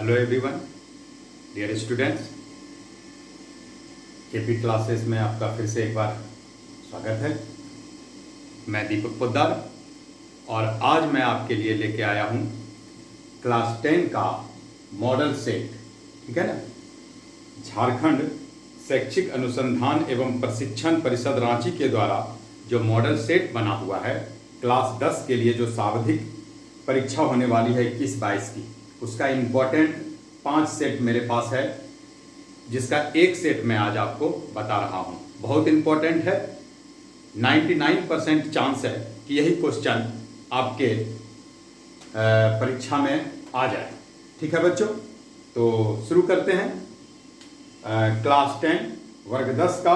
Hello everyone, dear students, KP classes में आपका फिर से एक बार स्वागत है। मैं दीपक पोद्दार और आज मैं आपके लिए लेके आया हूँ क्लास 10 का मॉडल सेट। ठीक है ना। झारखंड शैक्षिक अनुसंधान एवं प्रशिक्षण परिषद रांची के द्वारा जो मॉडल सेट बना हुआ है क्लास 10 के लिए, जो सावधिक परीक्षा होने वाली है 21-22 की, उसका इम्पोर्टेंट 5 सेट मेरे पास है, जिसका एक सेट मैं आज आपको बता रहा हूं। बहुत इम्पोर्टेंट है। 99% चांस है कि यही क्वेश्चन आपके परीक्षा में आ जाए। ठीक है बच्चों, तो शुरू करते हैं। क्लास 10 वर्ग 10 का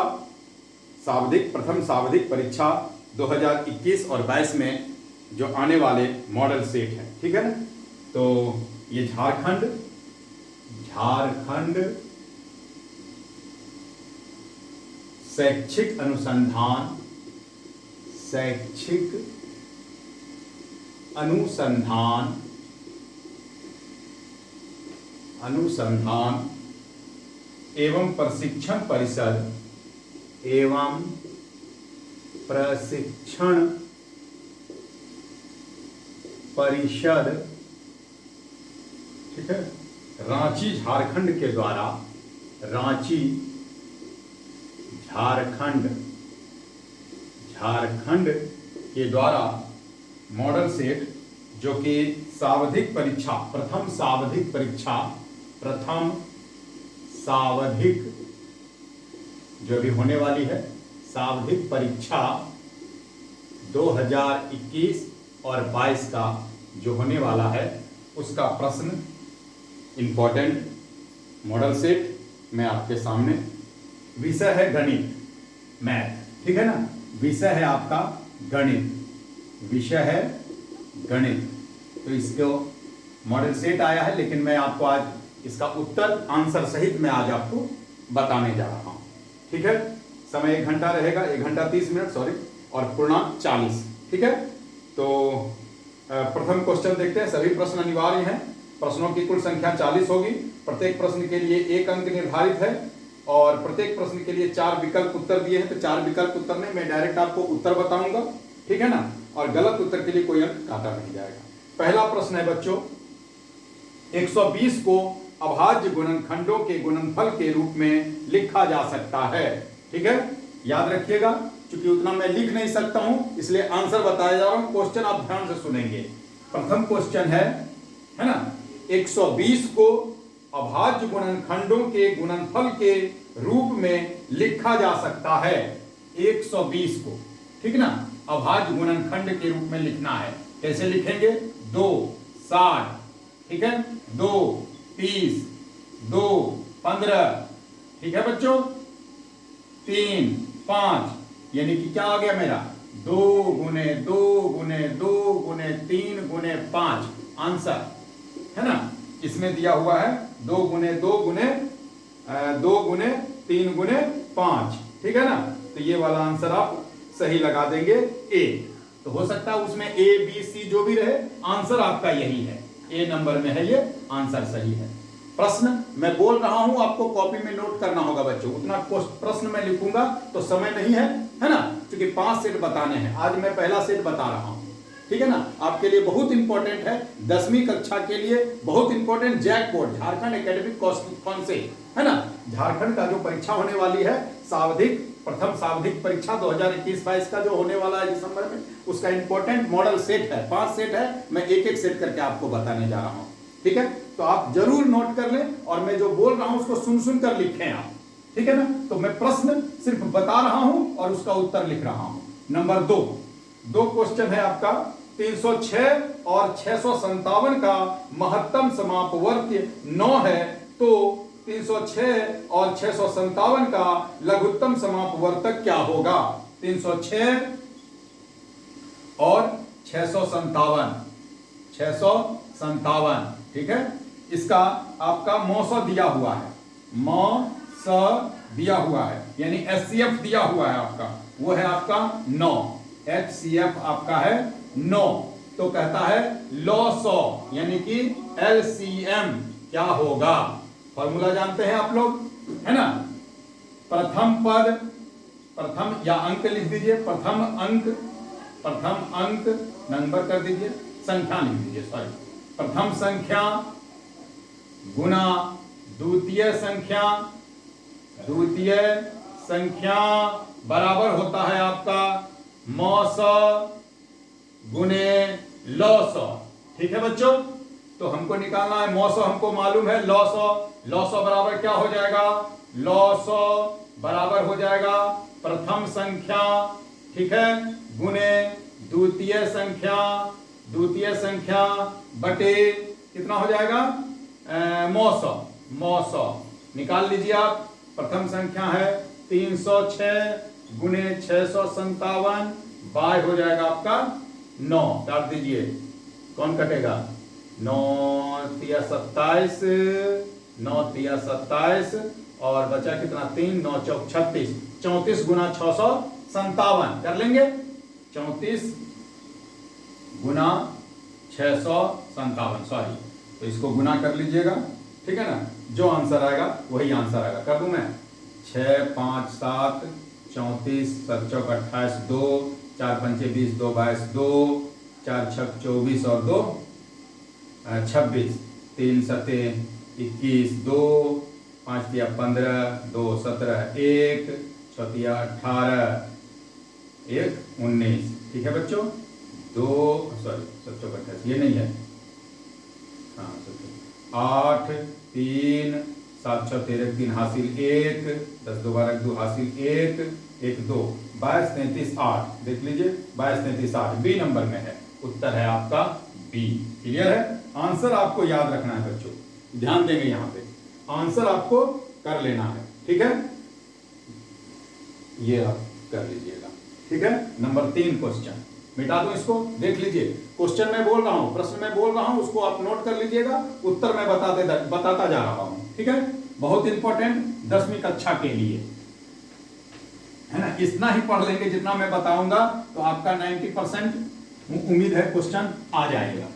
प्रथम सावधिक परीक्षा 2021 और 22 में जो आने वाले मॉडल सेट हैं। ठीक है ना। तो ये झारखंड शैक्षिक अनुसंधान एवं प्रशिक्षण परिषद, ठीक है, रांची झारखंड के द्वारा, झारखंड के द्वारा मॉडल सेट, जो कि सावधिक परीक्षा, प्रथम सावधिक जो भी होने वाली है, सावधिक परीक्षा 2021 और 22 का जो होने वाला है, उसका प्रश्न इंपॉर्टेंट मॉडल सेट मैं आपके सामने। विषय है गणित, मैथ। ठीक है ना। विषय है आपका गणित। तो इसको मॉडल सेट आया है, लेकिन मैं आपको आज इसका उत्तर आंसर सहित मैं आज आपको बताने जा रहा हूं। ठीक है। समय 1 घंटा रहेगा, 1 घंटा 30 मिनट, सॉरी, और पूर्णांक 40। ठीक है। तो प्रथम क्वेश्चन देखते हैं। सभी प्रश्न अनिवार्य हैं। प्रश्नों की कुल संख्या 40 होगी। प्रत्येक प्रश्न के लिए 1 अंक निर्धारित है और प्रत्येक प्रश्न के लिए 4 विकल्प उत्तर दिए हैं। तो 4 विकल्प उत्तर में मैं डायरेक्ट आपको उत्तर बताऊंगा। ठीक है ना। और गलत उत्तर के लिए कोई अंक काटा नहीं जाएगा। पहला प्रश्न है बच्चों, 120 को अभाज्य गुणनखंडों के गुणनफल के रूप में लिखा जा सकता है। ठीक है, याद रखिएगा। क्योंकि उतना मैं लिख नहीं सकता हूं, इसलिए आंसर बताया जा रहा हूं। क्वेश्चन आप ध्यान से सुनेंगे। प्रथम क्वेश्चन है ना, 120 को अभाज्य गुणनखंडों के गुणनफल के रूप में लिखा जा सकता है। 120 को, ठीक ना, अभाज्य गुणनखंड के रूप में लिखना है। कैसे लिखेंगे? 2 60, ठीक है, 2 30, 2 15, ठीक है बच्चों, 3 5, यानी कि क्या आ गया मेरा? 2 गुने 2 गुने 2 गुने 3 गुने 5 आंसर है ना। इसमें दिया हुआ है 2 गुने 2 गुने 2 गुने 3 गुने 5। ठीक है ना। तो ये वाला आंसर आप सही लगा देंगे, ए। तो हो सकता है उसमें ए बी सी जो भी रहे, आंसर आपका यही है, ए नंबर में है, ये आंसर सही है। प्रश्न मैं बोल रहा हूं, आपको कॉपी में नोट करना होगा बच्चों। उतना प्रश्न मैं लिखूंगा तो समय नहीं है ना, क्योंकि 5 सेट बताने हैं। आज मैं पहला सेट बता रहा हूं। ठीक है ना। आपके लिए बहुत इंपॉर्टेंट है, 10वीं कक्षा के लिए बहुत important. JAC board, Jharkhand academic council, है ना, झारखंड का जो परीक्षा होने वाली है, प्रथम सावधिक परीक्षा 2021-22 का जो होने वाला है दिसंबर में, उसका इंपॉर्टेंट मॉडल सेट है। 5 सेट है, मैं एक एक सेट करके आपको बताने जा रहा हूं। ठीक है, तो आप जरूर नोट कर लें और मैं जो बोल रहा हूं उसको सुन कर लिखें आप। ठीक है ना। तो मैं प्रश्न सिर्फ बता रहा हूं और उसका उत्तर लिख रहा हूं। नंबर 2 क्वेश्चन है आपका, 306 और 657 का महत्तम समापवर्त्य 9 है, तो 306 और 657 का लघुत्तम समापवर्तक क्या होगा? 306 और 657, ठीक है। इसका आपका मौसा दिया हुआ है, दिया हुआ है, यानी एचसीएफ दिया हुआ है आपका, वो है आपका 9। एचसीएफ आपका है 9। तो कहता है लॉ 100, यानी कि एलसीएम क्या होगा। फॉर्मूला जानते हैं आप लोग, है ना। प्रथम पद, प्रथम या अंक लिख दीजिए, प्रथम अंक नंबर कर दीजिए, संख्या लिख दीजिए, सॉरी, प्रथम संख्या गुना द्वितीय संख्या बराबर होता है आपका मौसौ गुने लौसौ। ठीक है बच्चों, तो हमको निकालना है मौसौ, हमको मालूम है लौसौ बराबर क्या हो जाएगा, लौसौ बराबर हो जाएगा प्रथम संख्या, ठीक है, गुने द्वितीय संख्या बटे कितना हो जाएगा मौसौ निकाल लीजिए आप। प्रथम संख्या है 306 गुने 657, बाय हो जाएगा आपका 9, काट दीजिए, कौन कटेगा, 9 तिया 27, 9 तिया 27 और बचा कितना 3, 9 चौक 36, 34 गुना 657 कर लेंगे, 34 गुना 657, सॉरी, तो इसको गुना कर लीजिएगा, ठीक है ना, जो आंसर आएगा वही आंसर आएगा। कर दूं मैं, 6 5 7 34 7 चौक 28 2 4 पंचे 20 2 22 2 4 छक 24 और 2 26 3 सते 21 2 5 तिया 15 2 17 1 6 तिया 18 1 19। ठीक है बच्चों, 2 सॉरी 7 चौक 28 ये नहीं है, हाँ 8 3 7 6 13 3 हासिल 1 10 2 12 2 हासिल 1 1 2 22 33 8, देख लीजिए 22 33 8 बी नंबर में है, उत्तर है आपका बी। क्लियर है, आंसर आपको याद रखना है बच्चों, ध्यान देंगे यहाँ पे, आंसर आपको कर लेना है, ठीक है, ये आप कर लीजिएगा, ठीक है। नंबर 3 क्वेश्चन मिटा दो इसको, देख लीजिए, क्वेश्चन में बोल रहा हूं, प्रश्न में बोल रहा हूं, उसको आप नोट कर लीजिएगा, उत्तर मैं बताता जा रहा हूं, ठीक है, बहुत इंपॉर्टेंट 10वीं कक्षा के लिए, है ना। इतना ही पढ़ लेंगे जितना मैं बताऊंगा तो आपका 90% उम्मीद है क्वेश्चन आ जाएगा,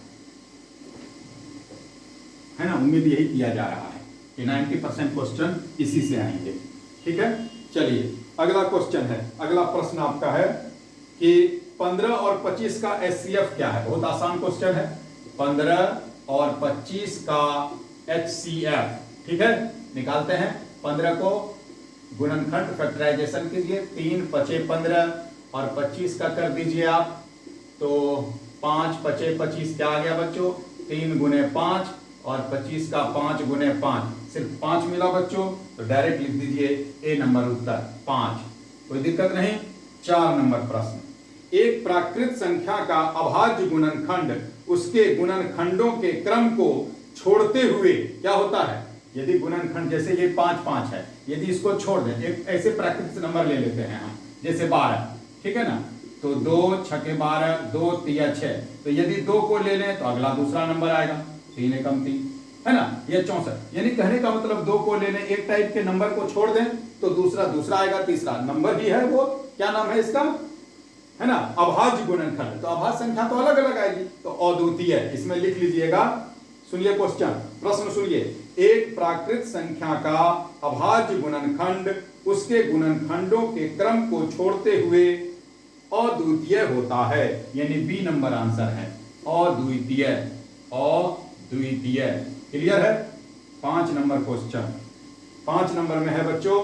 है ना, उम्मीद यही किया जा रहा है कि 90% क्वेश्चन इसी से आएंगे, ठीक है। चलिए अगला क्वेश्चन है, अगला प्रश्न आपका है कि 15 और 25 का HCF क्या है। बहुत आसान क्वेश्चन है, 15 और 25 का HCF, ठीक है, निकालते हैं। 15 को गुणनखंड फैक्टराइजेशन कीजिए, 3 5 15 और 25 का कर दीजिए आप, तो 5 5 25 क्या आ गया बच्चों, 3 गुने 5 और 25 का 5 गुने 5, सिर्फ 5 मिला बच्चों, तो डायरेक्ट लिख दीजिए ए नंबर उत्तर 5, कोई दिक्कत नहीं। 4 नंबर प्रश्न, एक प्राकृत संख्या का अभाज्य गुणनखंड उसके गुणनखंडों के क्रम को छोड़ते हुए क्या होता है। यदि गुणनखंड जैसे ये 5 5 है, यदि इसको छोड़ दें, एक ऐसे प्राकृत नंबर ले लेते हैं हम, जैसे 12, ठीक है ना, तो 2 6 12 2 3 6, तो यदि 2 को ले लें तो अगला दूसरा नंबर आएगा, 3 एकम 3, है ना, ये 64, यानी कहने का मतलब 2 को ले लें, एक टाइप के नंबर को छोड़ दें तो दूसरा आएगा, तीसरा नंबर ही है वो, क्या नाम है इसका, है ना, अभाज्य गुणनखंड। तो अभाज्य संख्या तो अलग अलग आएगी, तो अद्वितीय, इसमें लिख लीजिएगा। सुनिए क्वेश्चन, प्रश्न सुनिए, एक प्राकृत संख्या का अभाज्य गुणनखंड उसके गुणनखंडों के क्रम को छोड़ते हुए अद्वितीय होता है, यानी बी नंबर आंसर है, अद्वितीय। क्लियर है। 5 नंबर क्वेश्चन, 5 नंबर में है बच्चों,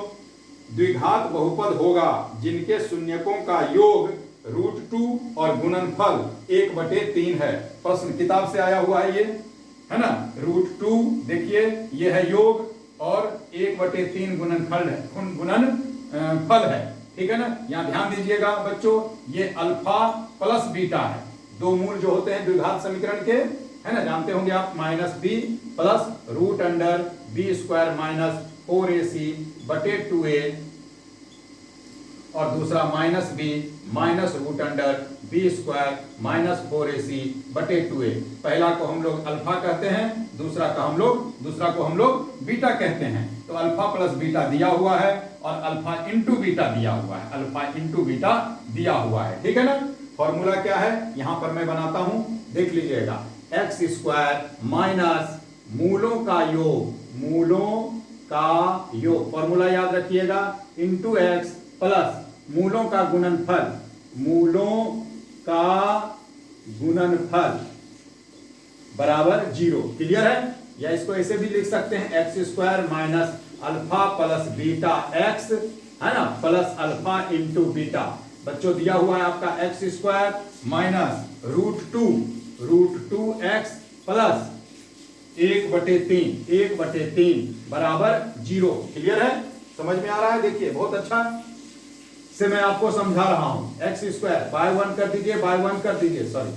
द्विघात बहुपद होगा जिनके शून्यकों का योग √2 और गुणनफल 1/3 है। प्रश्न किताब से आया हुआ है ये, है ना, √2 देखिए ये है योग और 1/3 गुणनफल है, ठीक है ना। यहाँ ध्यान दीजिएगा बच्चों, ये अल्फा प्लस बीटा है, दो मूल जो होते हैं द्विघात समीकरण के, है ना, जानते होंगे आप, -b प्लस √b² - 4ac/2a और दूसरा -b माइनस √b² - 4ac/2a। पहला को हम लोग अल्फा कहते हैं, दूसरा को हम लोग बीटा कहते हैं। तो अल्फा प्लस बीटा दिया हुआ है और अल्फा इंटू बीटा दिया हुआ है, ठीक है ना। फॉर्मूला क्या है, यहां पर मैं बनाता हूं, देख लीजिएगा, x² - मूलों का योग, मूलों का योग, फॉर्मूला याद रखिएगा, इंटू एक्स प्लस मूलों का गुणनफल, मूलों का गुणनफल बराबर 0। क्लियर है? या इसको ऐसे भी लिख सकते हैं, x square minus alpha plus beta x, है ना, प्लस अल्फा इंटू बीटा। बच्चों दिया हुआ है आपका x square minus root two x plus 1/3 बराबर 0। क्लियर है? समझ में आ रहा है? देखिए बहुत अच्छा से मैं आपको समझा रहा हूं। एक्स स्क्वायर बाय 1 कर दीजिए, बाय 1 कर दीजिए, सॉरी,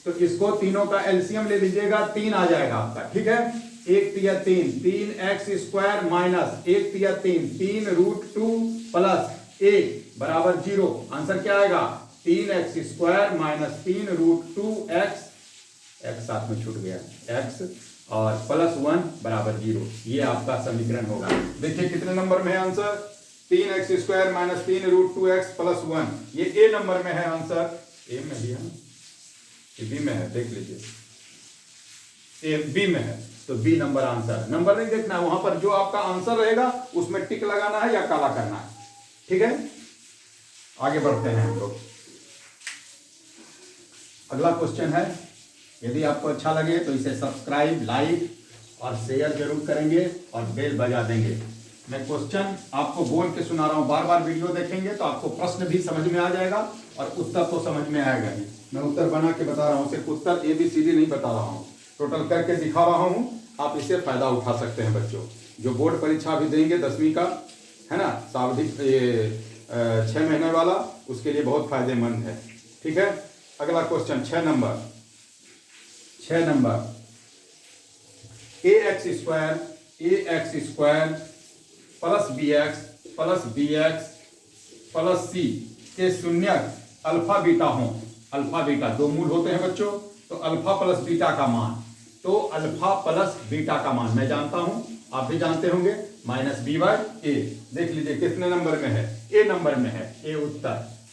तो इसको तीनों का एलसीएम ले लीजिएगा, 3 आ जाएगा आपका। ठीक है, 1 तिया 3, 3x स्क्वायर माइनस 1 तिया 3 रूट 2 प्लस 1 बराबर 0। आंसर क्या आएगा? 3x square minus 3 root 2x, x साथ में छूट गया, x और प्लस 1 बराबर 0। ये आपका समीकरण होगा। देखिए कितने नंबर में है answer? 3x square minus 3 root 2x plus 1। ये ए नंबर में है आंसर। ए में भी है ना, बी में है, देख लीजिए, ए बी में है, तो बी नंबर आंसर। नंबर नहीं देखना है, वहां पर जो आपका आंसर रहेगा उसमें टिक लगाना है या काला करना है। ठीक है, आगे बढ़ते हैं हम लोग। अगला क्वेश्चन है, यदि आपको अच्छा लगे तो इसे सब्सक्राइब, लाइक और शेयर जरूर करेंगे और बेल बजा देंगे। मैं क्वेश्चन आपको बोल के सुना रहा हूं, बार बार वीडियो देखेंगे तो आपको प्रश्न भी समझ में आ जाएगा और उत्तर तो समझ में आएगा ही। मैं उत्तर बना के बता रहा हूं, सिर्फ उत्तर ABCD नहीं बता रहा हूं, टोटल करके दिखा रहा हूं। आप इससे फायदा उठा सकते हैं बच्चों, जो बोर्ड परीक्षा भी देंगे 10वीं का, है ना, सावधि 6 महीने वाला, उसके लिए बहुत फायदेमंद है। ठीक है, अगला question 6 number ax square plus bx plus c के शून्यक अल्फा बीटा हो। अल्फा बीटा दो मूल होते हैं बच्चों, तो अल्फा प्लस बीटा का मान, तो अल्फा प्लस बीटा का मान मैं जानता हूं, आप भी जानते होंगे, माइनस बी बाय ए। देख लीजिए कितने नंबर में है? ए नंबर में है। ए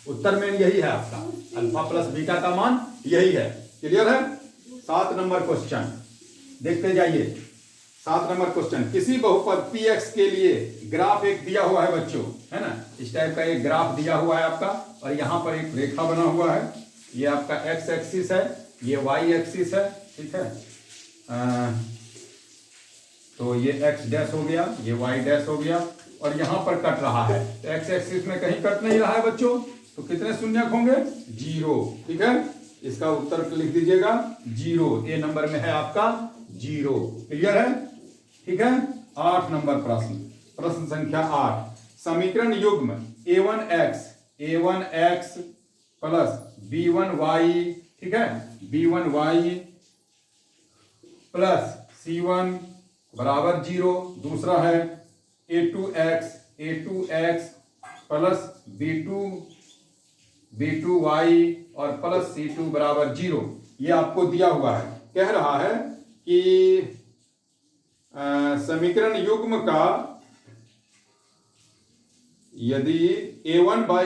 उत्तर में यही है आपका, अल्फा प्लस बीटा का मान यही है। क्लियर है? 7 नंबर क्वेश्चन देखते जाइए। 7 नंबर क्वेश्चन, किसी बहुपद px के लिए ग्राफ एक दिया हुआ है बच्चों, है ना, इस टाइप का एक ग्राफ दिया हुआ है आपका, और यहां पर एक रेखा बना हुआ है। ये आपका x एक्सिस है, ये y एक्सिस है। ठीक है, तो ये x डैश हो गया, ये y डैश हो गया, और यहां पर कट रहा है। तो x एक्सिस में कहीं कट नहीं रहा है बच्चों, तो कितने शून्यक होंगे? 0। ठीक है, इसका उत्तर लिख दीजिएगा 0। ए नंबर में है आपका 0। क्लियर है? ठीक है, 8 नंबर प्रश्न संख्या 8, समीकरण युग्म a1x प्लस b1y, ठीक है, b1y प्लस c1 बराबर 0। दूसरा है a2x प्लस b2y और प्लस c2 बराबर 0। ये आपको दिया हुआ है। कह रहा है कि समीकरण युग्म का यदि a1 बाय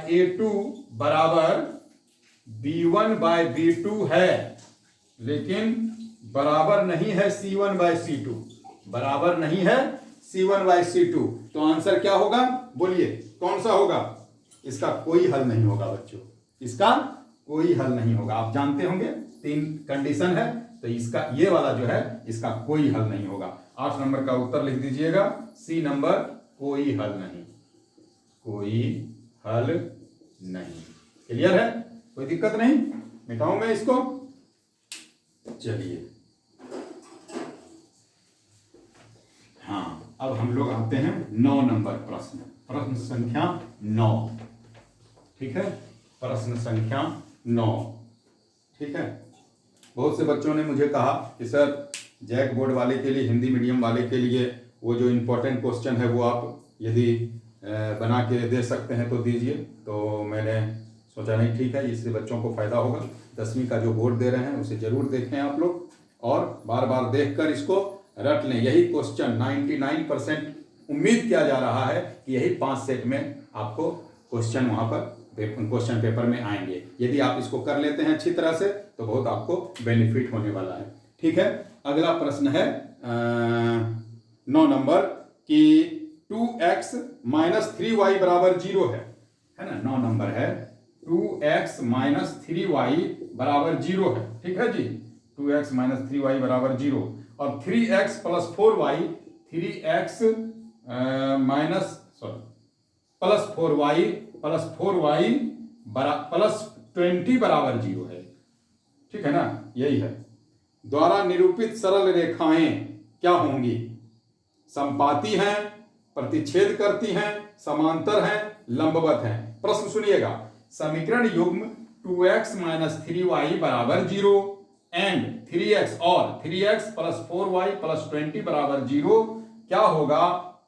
a2 बराबर b1 बाय b2 है, लेकिन बराबर नहीं है c1 बाय c2, बराबर नहीं है c1 बाय c2, तो आंसर क्या होगा? बोलिए कौन सा होगा? इसका कोई हल नहीं होगा बच्चों, इसका कोई हल नहीं होगा। आप जानते होंगे 3 कंडीशन है, तो इसका ये वाला जो है इसका कोई हल नहीं होगा। 8 नंबर का उत्तर लिख दीजिएगा, सी नंबर, कोई हल नहीं, कोई हल नहीं। क्लियर है? कोई दिक्कत नहीं, मिटाऊं मैं इसको। चलिए, हाँ, अब हम लोग आते हैं 9 नंबर प्रश्न संख्या 9। ठीक है, प्रश्न संख्या 9। ठीक है, बहुत से बच्चों ने मुझे कहा कि सर जैक बोर्ड वाले के लिए, हिंदी मीडियम वाले के लिए वो जो इम्पोर्टेंट क्वेश्चन है वो आप यदि बना के दे सकते हैं तो दीजिए। तो मैंने सोचा नहीं, ठीक है, इससे बच्चों को फ़ायदा होगा। 10वीं का जो बोर्ड दे रहे हैं उसे ज़रूर देखें आप लोग, और बार बार देखकर इसको रट लें। यही क्वेश्चन 99% उम्मीद किया जा रहा है कि यही 5 सेट में आपको क्वेश्चन वहाँ पर क्वेश्चन पेपर में आएंगे। यदि आप इसको कर लेते हैं अच्छी तरह से तो बहुत आपको बेनिफिट होने वाला है। ठीक है, अगला प्रश्न है 9 नंबर कि 2x माइनस 3y बराबर 0 है ना। 9 नंबर है 2x माइनस 3y बराबर 0 है। ठीक है जी, 2x माइनस 3y बराबर 0 और 3x plus 4y 3x minus plus 4y plus 20 बराबर 0 है। ठीक है ना, यही है। द्वारा निरूपित सरल रेखाएं क्या होंगी? समपाती हैं, प्रतिच्छेद करती हैं, समांतर हैं, लंबवत हैं। प्रश्न सुनिएगा, समीकरण युग्म 2x माइनस 3y बराबर 0 एंड 3x और 3x प्लस 4y प्लस 20 बराबर 0 क्या होगा?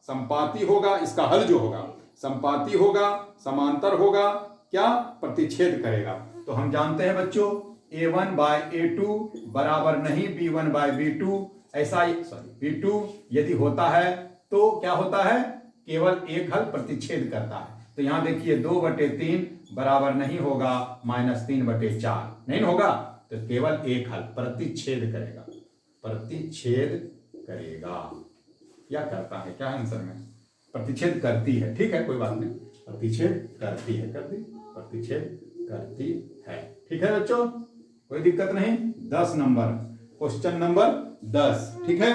समपाती होगा, इसका हल जो होगा समपाती होगा, समांतर होगा, क्या प्रतिच्छेद करेगा। तो हम जानते हैं बच्चों a1 बाय a2 बराबर नहीं b1 बाय b2, ऐसा b2 यदि होता है तो क्या होता है? केवल एक हल प्रतिच्छेद करता है। तो यहां देखिए 2/3 बराबर नहीं होगा -3/4 नहीं होगा, तो केवल एक हल प्रतिच्छेद करेगा, प्रतिच्छेद करेगा या करता है, क्या आंसर में प्रतिच्छेद करती है। ठीक है, कोई बात नहीं, प्रतिच्छेद करती है, प्रतिच्छेद करती है। ठीक है बच्चों, कोई दिक्कत नहीं। 10 नंबर, क्वेश्चन नंबर 10। ठीक है,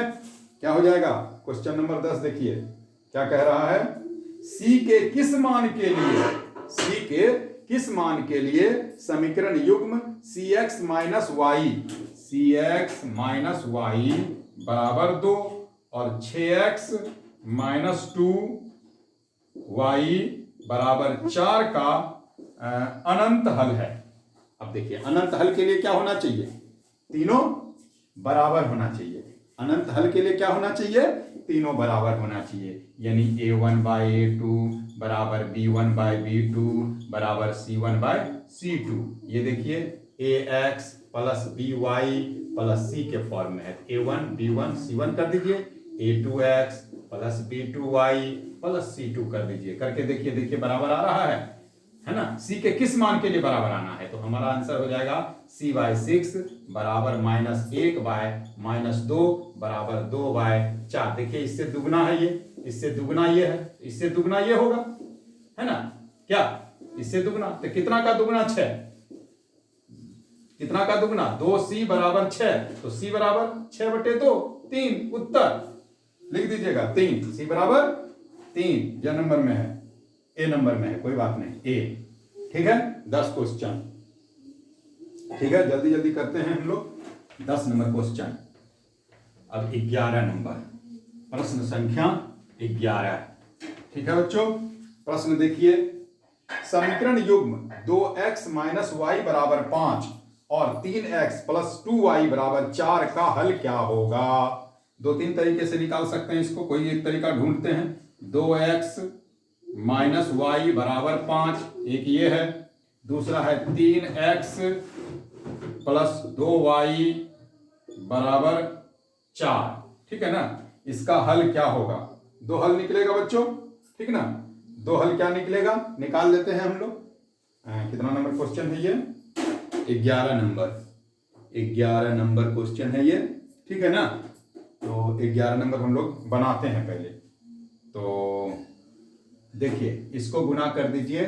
क्या हो जाएगा? क्वेश्चन नंबर 10 देखिए क्या कह रहा है। c के किस मान के लिए समीकरण युग्म cx माइनस y बराबर 2 और 6x माइनस 2y बराबर 4 का अनंत हल है। अब देखिए अनंत हल के लिए क्या होना चाहिए? तीनों बराबर होना चाहिए। अनंत हल के लिए क्या होना चाहिए? तीनों बराबर होना चाहिए। यानी a1 बाय a2 बराबर b1 बाय b2 बराबर c1 बाय c2। ये देखिए ax plus by plus c के फॉर्म में है। a1 b1 c1 कर दीजिए, a2x plus b2y plus c2 कर दीजिए। करके देखिए बराबर आ रहा है ना। c के किस मान के लिए बराबर आना है? तो हमारा आंसर हो जाएगा c बाय 6 बराबर -1 बाय -2 बराबर 2 बाय 4। देखिए इससे दुगना है ये, इससे दुगना ये है, इससे दुगना ये होगा, है ना। क्या इससे दुगना? तो कितना का दुगना? 6। कितना का दुगना? 2c बराबर 6, तो c बराबर 6/2 3। उत्तर लिख दीजिएगा 3, c बराबर 3। ज नंबर में है, ए नंबर में है, कोई बात नहीं, ए। ठीक है, 10 क्वेश्चन। ठीक है, जल्दी जल्दी करते हैं हम लोग। 10 नंबर क्वेश्चन। अब 11 नंबर, प्रश्न संख्या 11। ठीक है बच्चों, प्रश्न देखिए, समीकरण युग्म 2x माइनस वाई बराबर 5 और 3x प्लस 2y बराबर 4 का हल क्या होगा? 2-3 तरीके से निकाल सकते हैं इसको, कोई एक तरीका ढूंढते हैं। 2x माइनस वाई बराबर 5, एक ये है। दूसरा है 3x प्लस 2y बराबर 4। ठीक है ना, इसका हल क्या होगा? 2 हल निकलेगा बच्चों, ठीक ना। 2 हल क्या निकलेगा, निकाल लेते हैं हम लोग। कितना नंबर क्वेश्चन है ये? 11 नंबर। 11 नंबर क्वेश्चन है ये, ठीक है ना। तो 11 नंबर हम लोग बनाते हैं पहले। तो देखिए, इसको गुना कर दीजिए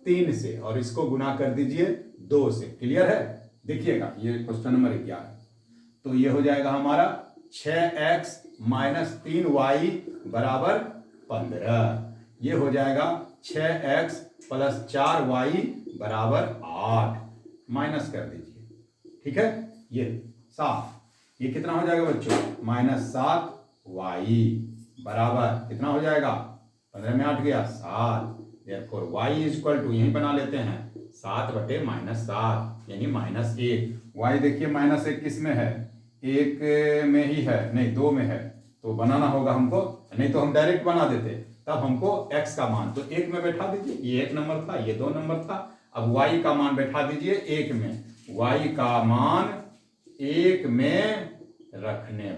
3 से और इसको गुना कर दीजिए 2 से। क्लियर है? देखिएगा ये क्वेश्चन नंबर 11। तो ये हो जाएगा हमारा 6x माइनस 3y बराबर 15। ये हो जाएगा 6x प्लस 4y बराबर 8। माइनस कर दीजिए, ठीक है। ये 7, ये कितना हो जाएगा बच्चों? -7y बराबर कितना हो जाएगा? 15 में 8 गया 7। Therefore y इक्वल टू यही बना लेते हैं 7/-7 यानी -1। y देखिए -1 किस में है? 1 में ही है, नहीं 2 में है, तो बनाना होगा हमको, नहीं तो हम डायरेक्ट बना देते। तब हमको x का मान तो 1 में बैठा दीजिए। ये 1 नंबर था, ये 2 नंबर था। अब y का मान बैठा दीजिए 1 में। y का मान 1 में रखने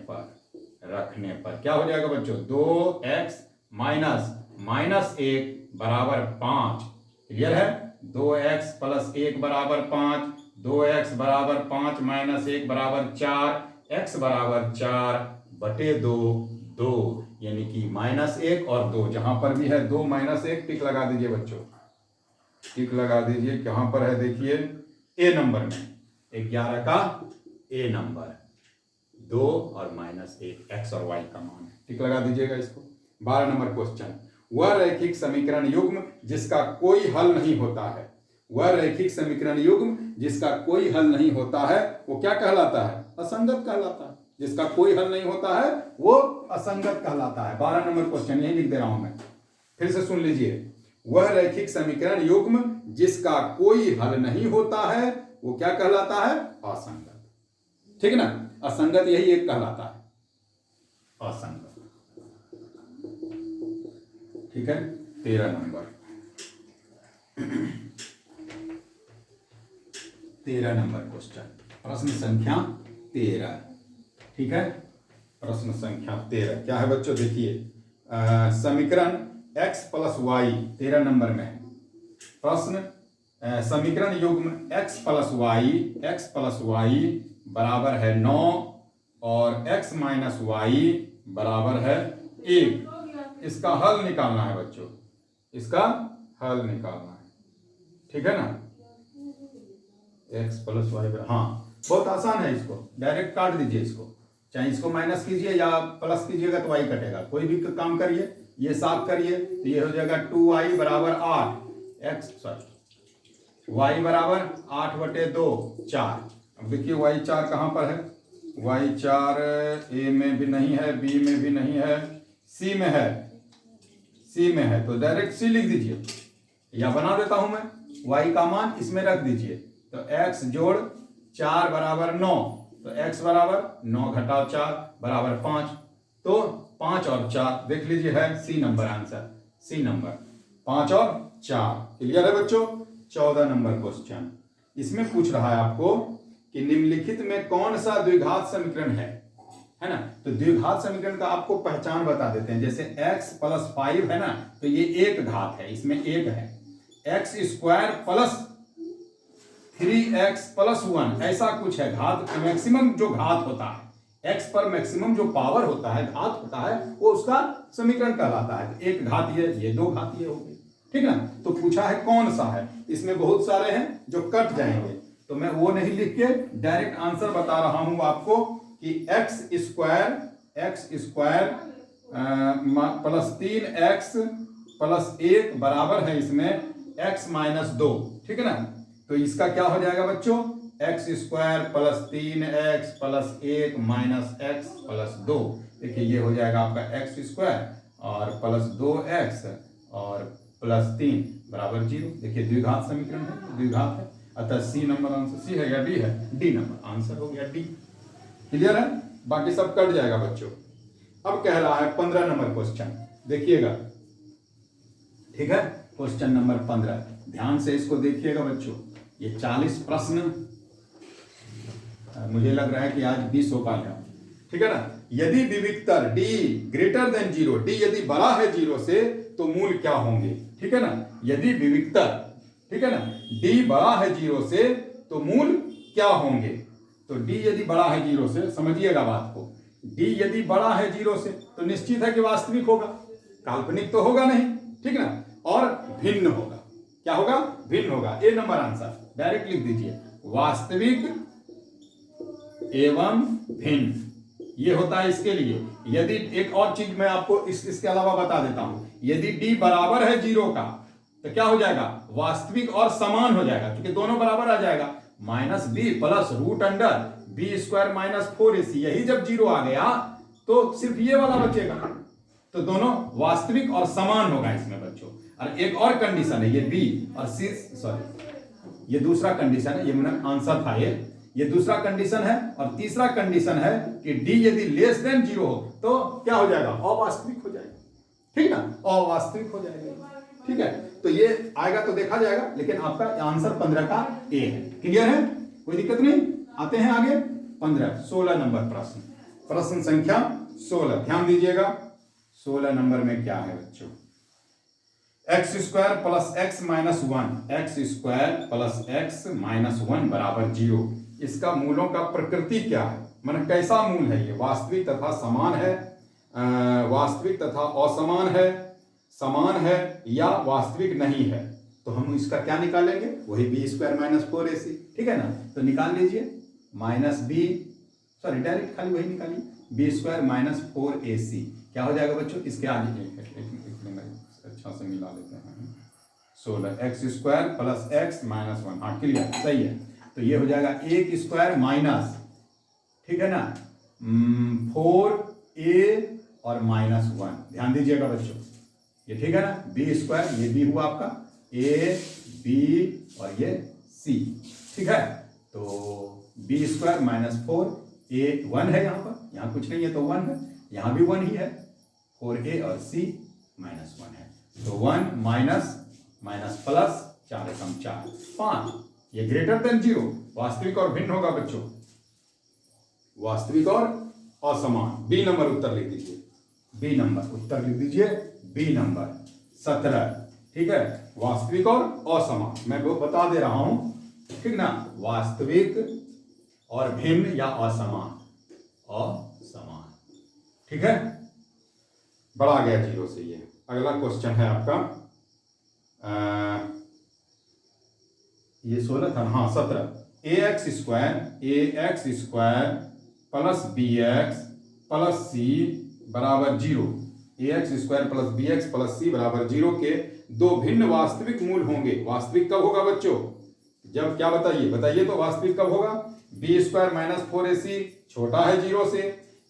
पर क्या हो जाएगा बच्चों? 2x माइनस -1 बराबर 5। क्लियर है? 2x प्लस 1 बराबर 5, 2x बराबर 5 माइनस 1 बराबर 4, x बराबर 4 बटे 2, 2 यानी कि -1 और 2, जहां पर भी है 2 -1 टिक लगा दीजिए बच्चों, टिक लगा दीजिए। कहां पर है देखिए, ए नंबर में, 11 का ए नंबर, 2 और -1 x और y का मान है, टिक लगा दीजिएगा इसको। 12 नंबर क्वेश्चन, वह रैखिक समीकरण युग्म जिसका कोई हल नहीं होता है, वह रैखिक समीकरण युग्म जिसका कोई हल नहीं होता है वो क्या कहलाता है? असंगत कहलाता है। जिसका कोई हल नहीं होता है वो असंगत कहलाता है। 12 नंबर क्वेश्चन यही लिख दे रहा हूं मैं, फिर से सुन लीजिए। वह रैखिक समीकरण युग्म जिसका कोई हल नहीं होता है वो क्या कहलाता है? असंगत। ठीक है ना, असंगत यही एक कहलाता है, असंगत। ठीक है, 13 नंबर 13 नंबर क्वेश्चन, प्रश्न संख्या 13। ठीक है, प्रश्न संख्या 13 क्या है बच्चों? देखिए, समीकरण x प्लस वाई 13 नंबर में है प्रश्न। समीकरण युग्म x प्लस वाई बराबर है 9 और x माइनस वाई बराबर है 1। इसका हल निकालना है बच्चों, इसका हल निकालना है। ठीक है ना, x प्लस वाई, हाँ बहुत आसान है, इसको डायरेक्ट काट दीजिए। इसको चाहे इसको माइनस कीजिए या प्लस कीजिएगा तो y कटेगा, कोई भी काम करिए। ये साफ करिए तो ये हो जाएगा 2y बराबर 8, y बराबर 8 बटे 2 4। अब देखिए y4 कहाँ पर है? y4 a में भी नहीं है, b में भी नहीं है, c में है, c में है, तो डायरेक्ट c लिख दीजिए, या बना देता हूं मैं, y का मान इसमें रख दीजिए। तो x जोड़ 4 बराबर 9, तो x बराबर 9 घटाओ 4 बराबर 5, तो 5 और 4 देख लीजिए है C number answer, C number 5 और 4। क्लियर है बच्चों? 14 नंबर क्वेश्चन, इसमें पूछ रहा है आपको कि निम्नलिखित में कौन सा द्विघात समीकरण है ना? तो द्विघात समीकरण का आपको पहचान बता देते हैं। जैसे x प्लस 5 है ना, तो ये एक घात है, इसमें एक है। x square plus 3x plus 1 ऐसा कुछ है घात, मैक्सिमम जो घात होता है, x पर मैक्सिमम जो पावर होता है, घात होता है, वो उसका समीकरण कहलाता है। एक घात ये दो घात ये हो गई। ठीक ना, तो पूछा है कौन सा है, इसमें बहुत सारे हैं जो कट जाएंगे, तो मैं वो नहीं लिख के डायरेक्ट आंसर बता रहा हूं आपको कि x square plus 3x plus 1 बराबर है इसमें x माइनस 2। ठीक है ना, तो इसका क्या हो जाएगा बच्चों? x square plus 3x plus 1 minus x plus 2। देखिए ये हो जाएगा आपका x स्क्वायर और प्लस 2x और प्लस 3 बराबर 0। देखिए द्विघात समीकरण है, द्विघात है, अतः सी नंबर आंसर, सी है या डी है? डी नंबर आंसर हो गया, डी। क्लियर है? बाकी सब कट जाएगा बच्चों। अब कह रहा है 15 नंबर क्वेश्चन, देखिएगा। ठीक है, क्वेश्चन नंबर 15, ध्यान से इसको देखिएगा बच्चों। ये 40 प्रश्न मुझे लग रहा है कि आज 20 हो पाएगा। ठीक है ना, यदि विविक्तर d ग्रेटर देन 0, d यदि बड़ा है 0 से तो मूल क्या होंगे? ठीक है ना, यदि विविक्तर, ठीक है ना, d बड़ा है 0 से तो मूल क्या होंगे? तो d यदि बड़ा है 0 से, समझिएगा बात को, d यदि बड़ा है 0 से तो निश्चित है कि वास्तविक होगा, काल्पनिक तो होगा नहीं। ठीक ना, और भिन्न होगा। क्या होगा? भिन्न होगा। ए नंबर आंसर डायरेक्ट लिख दीजिए, वास्तविक एवं भिन्न, ये होता है इसके लिए। यदि एक और चीज मैं आपको इसके अलावा बता देता हूं, यदि d बराबर है 0 का तो क्या हो जाएगा? वास्तविक और समान हो जाएगा, क्योंकि दोनों बराबर आ जाएगा। Minus b plus root under b square minus 4ac, यही जब 0 आ गया तो सिर्फ ये वाला बचेगा, तो दोनों वास्तविक और समान होगा इसमें बच्चों। और एक और कंडीशन है, ये बी और सी, सॉरी ये दूसरा कंडीशन है, ये मेरा आंसर था, ये दूसरा कंडीशन है। और तीसरा कंडीशन है कि d यदि लेस देन 0 हो तो क्या हो जाएगा? अवास्तविक हो जाएगा। ठीक ना, अवास्तविक हो जाएगा। ठीक है, तो ये आएगा तो देखा जाएगा, लेकिन आपका आंसर 15 का ए है। क्लियर है? कोई दिक्कत नहीं। आते हैं आगे 16 नंबर प्रश्न, प्रश्न संख्या 16, ध्यान दीजिएगा। 16 नंबर में क्या है बच्चों? X square plus x minus one, x square plus x minus one बराबर 0। इसका मूलों का प्रकृति क्या है, मतलब कैसा मूल है ये, वास्तविक तथा समान है, वास्तविक तथा असमान है, समान है या वास्तविक नहीं है। तो हम इसका क्या निकालेंगे, वही बी स्क्वायर माइनस 4ac, ठीक है ना। तो निकाल लीजिए माइनस बी, सॉरी डायरेक्ट खाली वही निकालिए, बी स्क्वायर माइनस 4ac क्या हो जाएगा बच्चों, इसके आगे अच्छा से मिला लेते हैं, 16 x square plus x minus 1, हाँ क्लियर, सही है। तो ये हो जाएगा एक स्क्वायर माइनस, ठीक है ना, 4a और माइनस 1, ध्यान दीजिएगा बच्चों, ये ठीक है ना, बी स्क्वायर, ये बी हुआ आपका, ए बी और ये सी, ठीक है। तो बी स्क्वायर माइनस 4a 1 है, यहाँ पर, यहाँ कुछ नहीं है तो 1 है, यहाँ भी 1 ही है, 4a और c माइनस 1 है, तो 1 माइनस माइनस प्लस 4 एकम 4 5, ये ग्रेटर देन 0, वास्तविक और भिन्न होगा बच्चों, वास्तविक और असमान। बी नंबर उत्तर लिख दीजिए, बी नंबर उत्तर लिख दीजिए, बी नंबर 17, ठीक है, वास्तविक और असमान। मैं वो बता दे रहा हूं, ठीक ना, वास्तविक और भिन्न या असमान, असमान, ठीक है, बढ़ा गया 0 से ये। अगला क्वेश्चन है आपका ये 16 था, हाँ 17, a x square plus b x plus c बराबर 0, a x square plus b x plus c बराबर 0 के दो भिन्न वास्तविक मूल होंगे। वास्तविक कब होगा बच्चों, जब क्या बताइए, बताइए तो वास्तविक कब होगा, बी स्क्वायर माइनस 4ac छोटा है 0 से,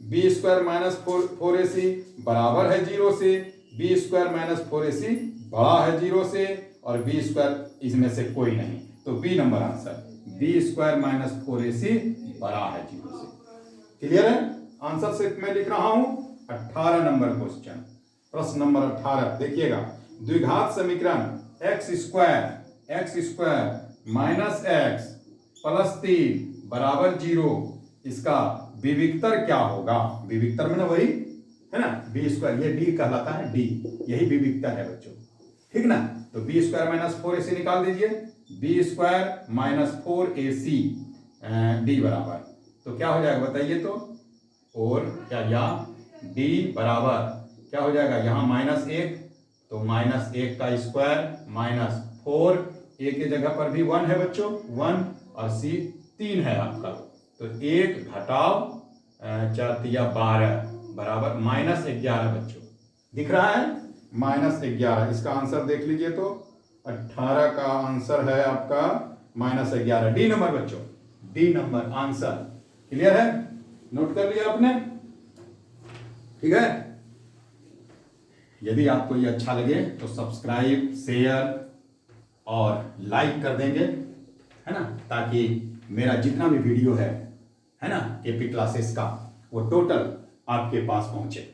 बी स्क्वायर माइनस 4ac बराबर है 0 से, बी स्क्वायर माइनस 4ac बड़ा है 0 से, और बी स्क्वायर इसमें से कोई नहीं, तो B number answer, b square minus 4ac बड़ा है 0 से। क्लियर है, आंसर से मैं लिख रहा हूं 18 नंबर क्वेश्चन, प्रश्न नंबर 18 देखिएगा, द्विघात समीकरण x square minus x plus 3 बराबर 0, इसका विविक्तर क्या होगा, विविक्तर में ना वही है ना, बी स्क्वायर, ये डी कहलाता है, डी यही विविक्तर है बच्चों, ठीक ना। तो बी स्क्वायर माइनस 4ac निकाल दीजिए, B square minus 4ac D बराबर, तो क्या हो जाएगा बताइए तो, और क्या या डी बराबर क्या हो जाएगा, यहाँ माइनस 1, तो माइनस 1 का स्क्वायर माइनस 4, ए के जगह पर भी 1 है बच्चों, 1 और सी 3 है आपका, तो 1 घटाव 4 या 12 बराबर माइनस 11 बच्चों, दिख रहा है माइनस 11, इसका आंसर देख लीजिए तो 18 का आंसर है आपका माइनस 11, डी नंबर बच्चों, डी नंबर आंसर। क्लियर है, नोट कर लिया आपने, ठीक है। यदि आपको ये अच्छा लगे तो सब्सक्राइब, शेयर और लाइक कर देंगे, है ना, ताकि मेरा जितना भी वीडियो है ना केपी क्लासेस का, वो टोटल आपके पास पहुंचे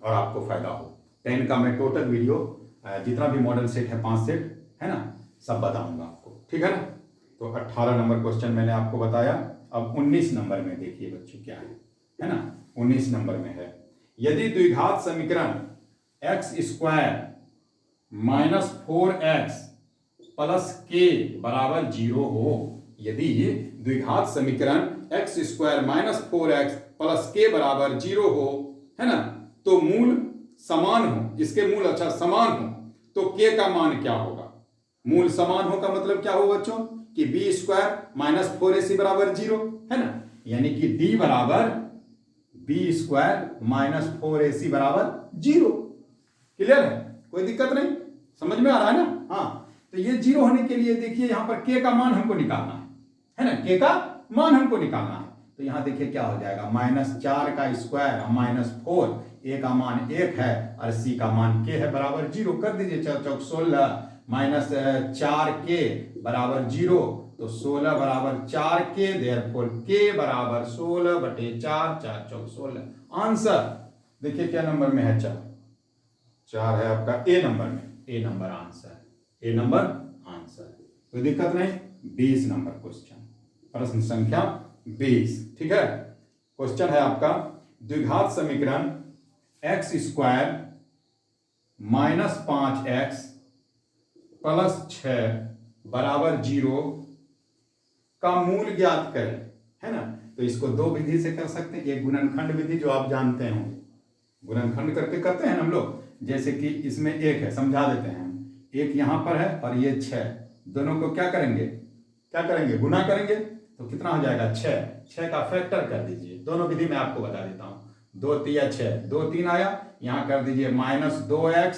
और आपको फायदा हो। 10 का मैं टोटल वीडियो जितना भी मॉडल सेट है 5 सेट है ना, सब बताऊंगा आपको, ठीक है ना। तो 18 नंबर क्वेश्चन मैंने आपको बताया। अब 19 नंबर में देखिए बच्चों क्या है ना, 19 नंबर में है, यदि द्विघात समीकरण x square minus 4x plus के बराबर 0 हो, यदि द्विघात समीकरण x square minus 4x plus के बराबर 0 हो, है ना, तो मूल समान हो, इसके मूल अच्छा समान हो, तो के का मान क्या होगा, मूल समान हो का मतलब क्या हो बच्चों, कि बी स्क्वायर माइनस 4ac बराबर 0, है ना, यानी कि डी बराबर बी स्क्वायर माइनस 4ac बराबर 0। क्लियर है, कोई दिक्कत नहीं, समझ में आ रहा है ना। हाँ, तो ये 0 होने के लिए देखिए यहाँ पर के का मान हमको निकालना है ना, के का मान हमको निकालना है, तो यहाँ देखिए क्या हो जाएगा, -4 का स्क्वायर -4, ए का मान 1 है और सी का मान के है बराबर 0, कर दीजिए 4 चौक 16 -4 के बराबर 0, तो 16 बराबर 4 के, देयरफॉर के बराबर 16 बटे 4, 4 चौक 16, आंसर देखिए क्या नंबर में है, 4 है आपका ए नंबर में, ए नंबर आंसर, ए नंबर आंसर, कोई दिक्कत नहीं। 20 नंबर क्वेश्चन, प्रश्न संख्या 20, ठीक है। क्वेश्चन है आपका, द्विघात समीकरण x square minus 5x plus 6 बराबर 0 का मूल ज्ञात करें, है ना। तो इसको दो विधि से कर सकते हैं। एक गुणनखंड विधि जो आप जानते होंगे, गुणनखंड करके करते हैं हम लोग। जैसे कि इसमें एक है, समझा देते हैं हम। एक यहाँ पर है और ये 6, दोनों को क्या करेंगे, गुना करेंगे तो कितना हो जाएगा 6 का फैक्टर कर दीजिए। दोनों विधि में आपको बता देता हूँ। 2 तिया 6, 2 3 आया, यहाँ कर दीजिए -2x,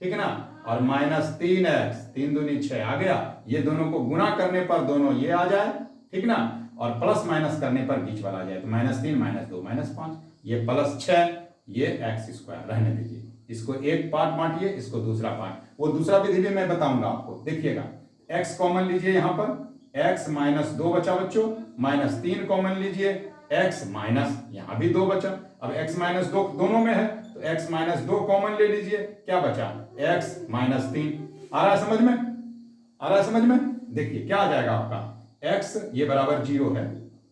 ठीक है ना, और -3x, 3 दूनी 6 आ गया। ये दोनों को गुना करने पर दोनों ये आ जाए, ठीक ना, और प्लस माइनस करने पर बीच वाला आ जाए। तो -3 -2 -5, ये +6, ये x² रहने दीजिए। इसको एक पार्ट बांटिए, इसको दूसरा पार्ट। वो दूसरा विधि भी मैं बताऊंगा आपको, देखिएगा। x कॉमन लीजिए, यहाँ पर x -2 बचा बच्चों, -3 कॉमन लीजिए, x माइनस, यहाँ भी 2 बचा। अब x -2 दोनों में है तो x -2 कॉमन ले लीजिए, क्या बचा x -3। आ रहा है समझ में, आ रहा है समझ में। देखिए क्या आ जाएगा आपका x ये बराबर 0 है,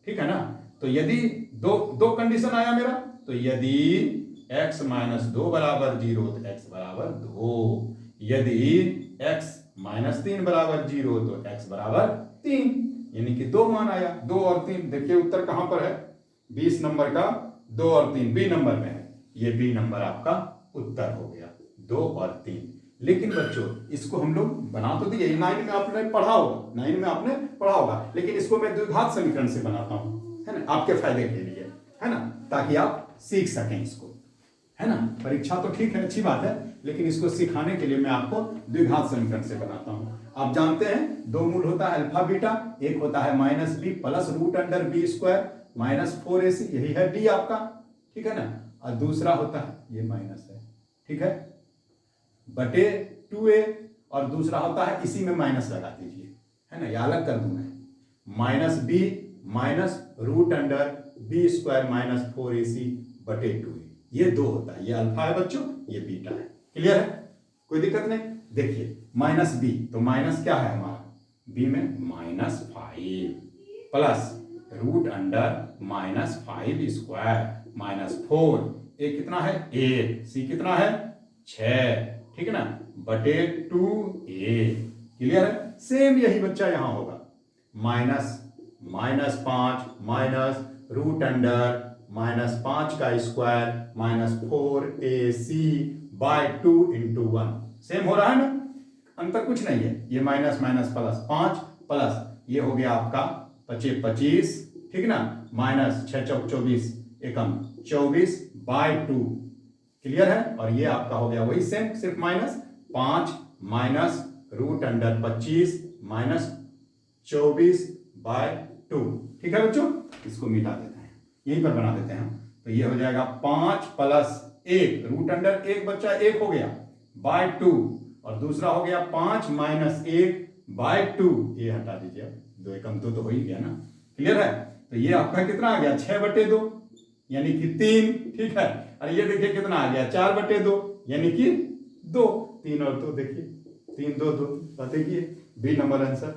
ठीक है ना। तो यदि दो कंडीशन आया मेरा, तो यदि x -2 बराबर 0 तो x बराबर 2, यदि x -3 बराबर 0 तो x बराबर 3, यानी कि 2 मान आया। 2 और 3, देखिए उत्तर कहां पर है, 20 नंबर का 2 और 3 बी नंबर में है। ये बी नंबर आपका उत्तर हो गया, 2 और 3। लेकिन बच्चों इसको हम लोग बना तो दिए, 9 में आपने पढ़ा होगा, 9 में आपने पढ़ा होगा, लेकिन इसको मैं द्विघात समीकरण से बनाता हूं, है ना, आपके फायदे के लिए, है ना, ताकि आप सीख सकें इसको, है ना। परीक्षा तो ठीक है, अच्छी बात है, लेकिन इसको सिखाने के लिए मैं आपको द्विघात समीकरण से बनाता हूं। आप जानते हैं दो मूल होता है अल्फा बीटा, एक होता है -b प्लस √b² -4ac, यही है d आपका, ठीक है ना, और दूसरा होता है ये माइनस है, ठीक है, बटे 2a, और दूसरा होता है इसी में माइनस लगा दीजिए, है ना, ये अलग कर दूं मैं, -b √b² -4ac बटे 2a, ये 2 होता है। ये अल्फा है बच्चों, ये बीटा है। क्लियर है, कोई दिक्कत नहीं। देखिए -b, तो माइनस क्या है हमारा, b में -5 प्लस √5² -4, a कितना है 8, c कितना है 6, ठीक है ना, बटे 2a। क्लियर है। सेम यही बच्चा यहां होगा, -5 -5 √5² -4ac/2 × 1, सेम हो रहा है ना, अंतर कुछ नहीं है। ये माइनस माइनस प्लस 5 प्लस ये हो गया आपका 25, ठीक ना, -6 × 4 = 24, एकम 24/2। क्लियर है। और ये आपका हो गया वही सेम, सिर्फ -5 -√25 -24/2। ठीक है बच्चों, इसको मिटा देते हैं, यहीं पर बना देते हैं। तो ये हो जाएगा 5 + 1, √1 बच्चा 1 हो गया /2, और दूसरा हो गया 5 - 1/2। ये हटा दीजिए, अब 2 एकम 2 तो हो ही गया ना। क्लियर है। तो ये आपका कितना आ गया 6/2, यानी कि 3। ठीक है। और ये देखिए कितना आ गया 4/2, यानी कि 2। 3 और 2 देखिए, 3 2 2, देखिए बी नंबर आंसर।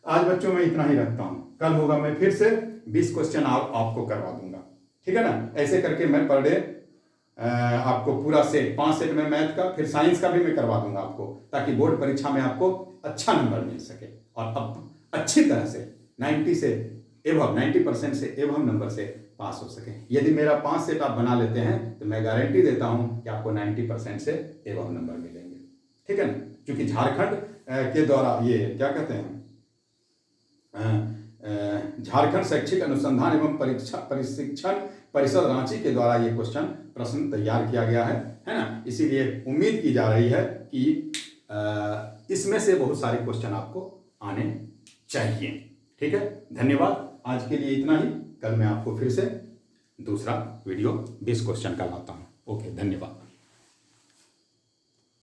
आज बच्चों मैं इतना ही रखता हूं, कल होगा मैं फिर से 20 क्वेश्चन आपको करवा दूंगा। ठीक है ना। ऐसे करके मैं पर डे आपको पूरा सेट 5 सेट में मैथ का, फिर साइंस का भी मैं करवा दूंगा आपको, ताकि बोर्ड परीक्षा में आपको अच्छा नंबर मिल सके और अब अच्छी तरह से 90% से एवं नंबर से पास हो सके। यदि मेरा 5 सेट आप बना लेते हैं तो मैं गारंटी देता हूं कि आपको 90% से एवं नंबर मिलेंगे। ठीक है ना। क्योंकि झारखंड के द्वारा ये क्या कहते हैं, झारखंड शैक्षिक अनुसंधान एवं प्रशिक्षण परिषद रांची के द्वारा ये क्वेश्चन प्रश्न तैयार किया गया है ना। इसीलिए उम्मीद की जा रही है कि इसमें से बहुत सारे क्वेश्चन आपको आने चाहिए। ठीक है। धन्यवाद। आज के लिए इतना ही। कल मैं आपको फिर से दूसरा वीडियो 20 क्वेश्चन का लाता हूँ। ओके, धन्यवाद।